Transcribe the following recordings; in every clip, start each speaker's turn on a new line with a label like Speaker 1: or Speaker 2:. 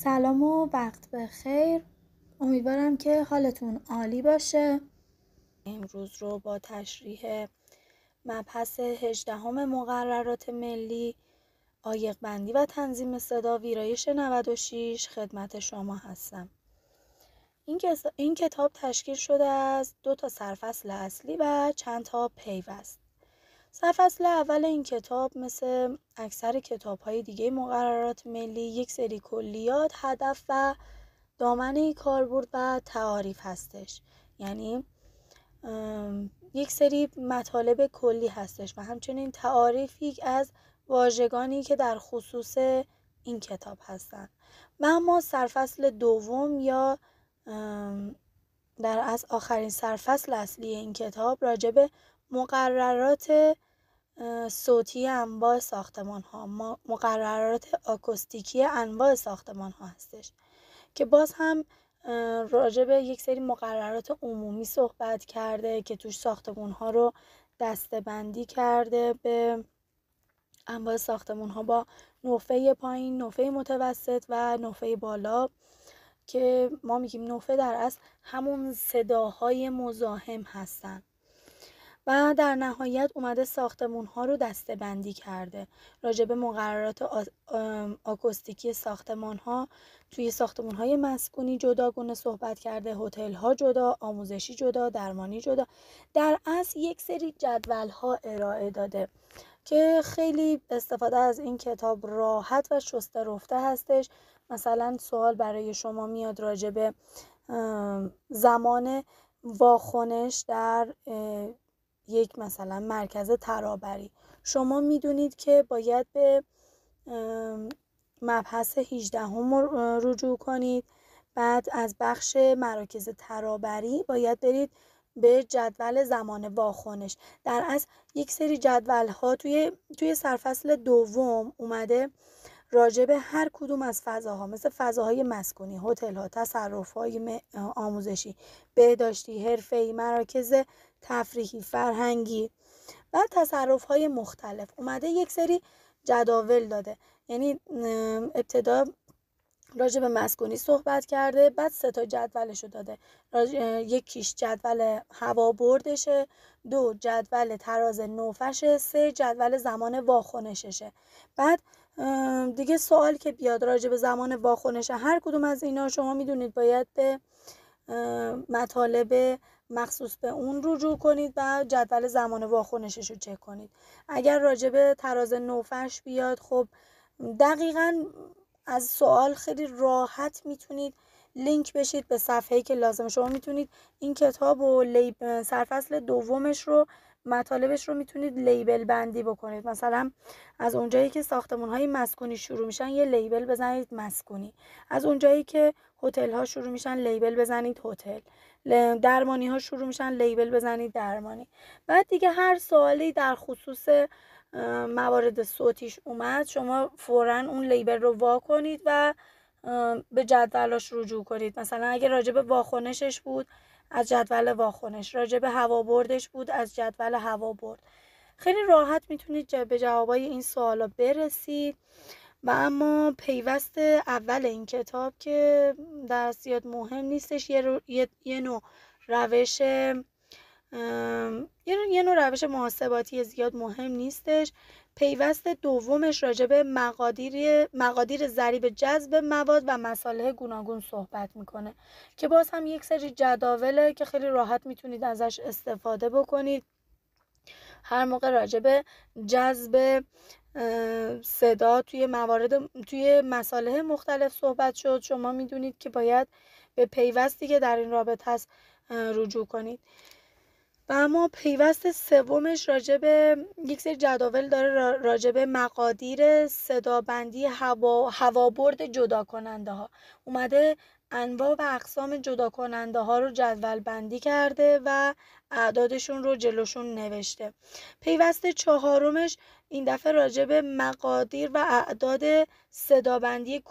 Speaker 1: سلام و وقت بخیر. امیدوارم که حالتون عالی باشه. امروز رو با تشریح مبحث 18 مقررات ملی، عایق بندی و تنظیم صدا، ویرایش 96 خدمت شما هستم. این کتاب تشکیل شده از 2 سرفصل اصلی و چند تا پیوست. سرفصل اول این کتاب مثل اکثر کتاب‌های دیگه مقررات ملی یک سری کلیات، هدف و دامنه کاربرد و تعاریف هستش. یعنی یک سری مطالب کلی هستش و همچنین تعاریفی از واژگانی که در خصوص این کتاب هستند. و اما سرفصل دوم یا در از آخرین سرفصل اصلی این کتاب راجع به مقررات صوتی انواع ساختمان ها، مقررات آکوستیکی انواع ساختمان ها هستش که باز هم راجع به یک سری مقررات عمومی صحبت کرده که توش ساختمان ها رو دسته‌بندی کرده به انواع ساختمان ها با نوفه پایین، نوفه متوسط و نوفه بالا، که ما میگیم نوفه در اصل همون صداهای مزاحم هستن. و در نهایت اومده ساختمون ها رو دسته بندی کرده راجع به مقررات آکوستیکی ساختمان ها. توی ساختمون های مسکونی جداگونه صحبت کرده، هتل ها جدا، آموزشی جدا، درمانی جدا. در اصل یک سری جدول ها ارائه داده که خیلی استفاده از این کتاب راحت و شسته رفته هستش. مثلا سوال برای شما میاد راجع به زمان واکنش در یک مثلا مرکز ترابری. شما میدونید که باید به مبحث 18 رجوع کنید. بعد از بخش مراکز ترابری باید برید به جدول زمان واکنش. در اصل یک سری جدول ها توی سرفصل دوم اومده راجع به هر کدوم از فضاها، مثل فضاهای مسکونی، هتل ها، تصرف های آموزشی، بهداشتی، حرفه‌ای، مراکز تفریحی، فرهنگی و تصرف های مختلف، اومده یک سری جداول داده. یعنی ابتدا راجع به مسکونی صحبت کرده، بعد 3 جدولشو داده. یکیش جدول هوا بردشه، 2 جدول تراز نوفشه، 3 جدول زمان واکنششه. بعد دیگه سوال که بیاد راجع به زمان واکنش هر کدوم از اینا، شما میدونید باید به مطالب مخصوص به اون رجوع کنید و جدول زمان واکنشش رو چک کنید. اگر راجع به تراز نوفش بیاد، خب دقیقاً از سوال خیلی راحت میتونید لینک بشید به صفحه‌ای که لازمه. شما میتونید این کتاب و سرفصل دومش رو، مطالبش رو میتونید لیبل بندی بکنید. مثلا از اونجایی که ساختمان‌های مسکونی شروع میشن یه لیبل بزنید مسکونی، از اونجایی که هتل ها شروع میشن لیبل بزنید هتل، درمانی ها شروع میشن لیبل بزنید درمانی. بعد دیگه هر سوالی در خصوص موارد صوتیش اومد، شما فوراً اون لیبل رو وا کنید و به جدولاش رجوع کنید. مثلا اگه راجع به واکنشش بود، از جدول واکنش، راجع به هوا بردش بود، از جدول هوا برد. خیلی راحت میتونید به جوابای این سوالا برسید. و اما پیوست اول این کتاب که در زیاد مهم نیستش، یه نوع روش یه نوع روش محاسباتی زیاد مهم نیستش. پیوست دومش راجع به مقادیر ضریب جذب مواد و مصالح گوناگون صحبت میکنه که باز هم یک سری جداوله که خیلی راحت میتونید ازش استفاده بکنید. هر موقع راجع به جذب صدا توی مصالح مختلف صحبت شد، شما میدونید که باید به پیوستی که در این رابطه هست رجوع کنید. و اما پیوست سومش راجع به یک سری جداول داره راجع به مقادیر صدابندی هوابرد جدا کننده ها. اومده انواع و اقسام جدا کننده ها رو جدول بندی کرده و اعدادشون رو جلوشون نوشته. پیوست چهارمش این دفعه راجع به مقادیر و اعداد صدابندی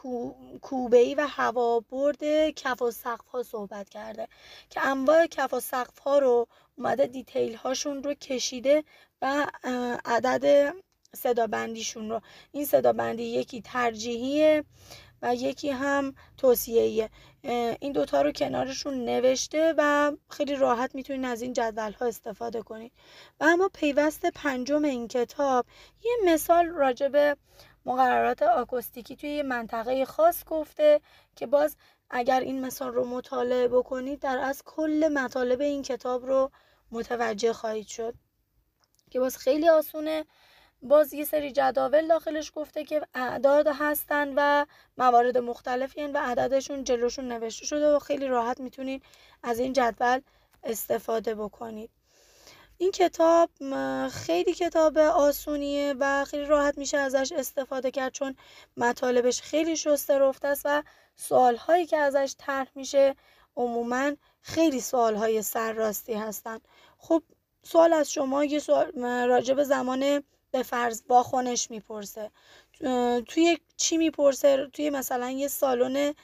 Speaker 1: کوبه‌ای و هوابرد کف و سقف ها صحبت کرده که انواع کف و سقف ها رو اومده دیتیل هاشون رو کشیده و عدد صدابندیشون رو. این صدابندی یکی ترجیحیه و یکی هم توصیه‌ایه. این دوتا رو کنارشون نوشته و خیلی راحت میتونید از این جدول ها استفاده کنید. و اما پیوست پنجم این کتاب یه مثال راجع به مقررات آکوستیکی توی یه منطقه خاص گفته که باز اگر این مثال رو مطالعه بکنید در از کل مطالب این کتاب رو متوجه خواهید شد که باز خیلی آسونه. باز یه سری جداول داخلش گفته که اعداد هستن و موارد مختلفی هستن و عددشون جلوشون نوشته شده و خیلی راحت میتونید از این جدول استفاده بکنید. این کتاب خیلی کتاب آسونیه و خیلی راحت میشه ازش استفاده کرد چون مطالبش خیلی شسته رفته است و سوالهایی که ازش طرح میشه عموما خیلی سوالهای سرراستی هستن. خب سوال از شما یه سوال راجع به زمان به فرض واخوانش میپرسه. توی چی میپرسه؟ توی مثلا یه سالن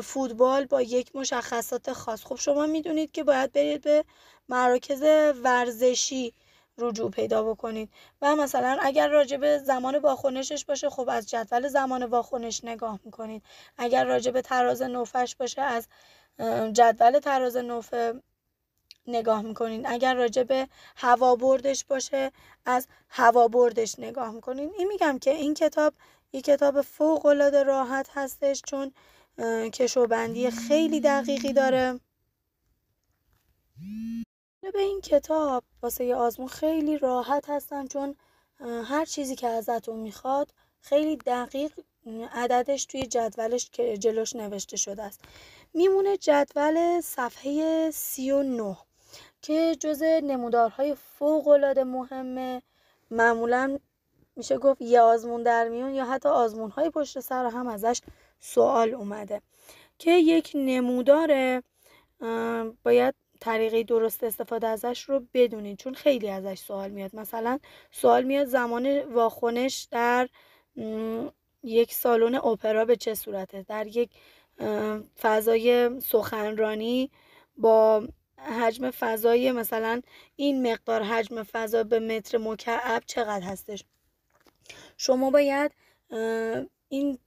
Speaker 1: فوتبال با یک مشخصات خاص. خب شما میدونید که باید برید به مراکز ورزشی رجوع پیدا بکنید و مثلا اگر راجع به زمان واخوانشش باشه خب از جدول زمان واخوانش نگاه میکنید. اگر راجع به تراز نوفش باشه از جدول تراز نوفه نگاه میکنین. اگر راجع به هوا بردش باشه از هوا بردش نگاه میکنین. این میگم که این کتاب یک کتاب فوق العاده راحت هستش چون کشوبندی خیلی دقیقی داره. به این کتاب واسه یه آزمون خیلی راحت هستن چون هر چیزی که ازتون میخواد خیلی دقیق عددش توی جدولش که جلوش نوشته شده است. میمونه جدول صفحه 39 که جزء نمودارهای فوق‌العاده مهمه. معمولا میشه گفت یه آزمون در میون یا حتی آزمونهای پشت سر هم ازش سوال اومده که یک نمودار باید طریقه درست استفاده ازش رو بدونید چون خیلی ازش سوال میاد. مثلا سوال میاد زمان واخوانش در یک سالن اپرا به چه صورته، در یک فضای سخنرانی با حجم فضای مثلا این مقدار حجم فضا به متر مکعب چقدر هستش. شما باید این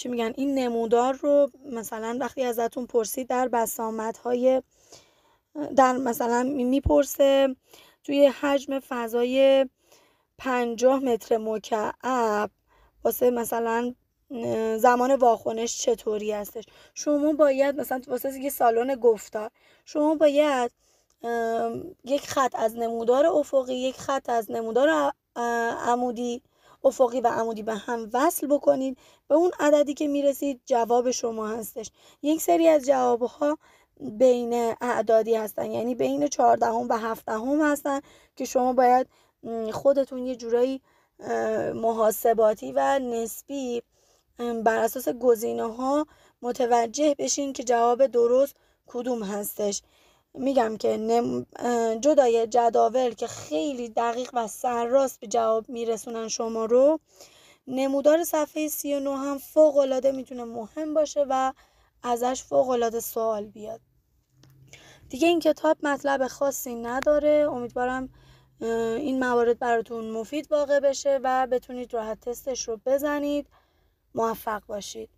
Speaker 1: این نمودار رو مثلا وقتی ازتون پرسید در بسامدهای در مثلا میپرسه توی حجم فضای 50 متر مکعب واسه مثلا زمان واخوانش چطوری هستش. شما باید مثلا واسه یه سالن گفتار شما باید یک خط از نمودار افقی یک خط از نمودار عمودی افقی و عمودی به هم وصل بکنید. به اون عددی که میرسید جواب شما هستش. یک سری از جوابها بین اعدادی هستن یعنی بین 14 و 17 هستن که شما باید خودتون یه جورایی محاسباتی و نسبی بر اساس گزینه‌ها متوجه بشین که جواب درست کدوم هستش. میگم که جدای جداول که خیلی دقیق و سرراست به جواب میرسونن شما رو، نمودار صفحه 39 هم فوق العاده میتونه مهم باشه و ازش فوق العاده سوال بیاد. دیگه این کتاب مطلب خاصی نداره. امیدوارم این موارد براتون مفید واقع بشه و بتونید راحت تستش رو بزنید. موفق باشید.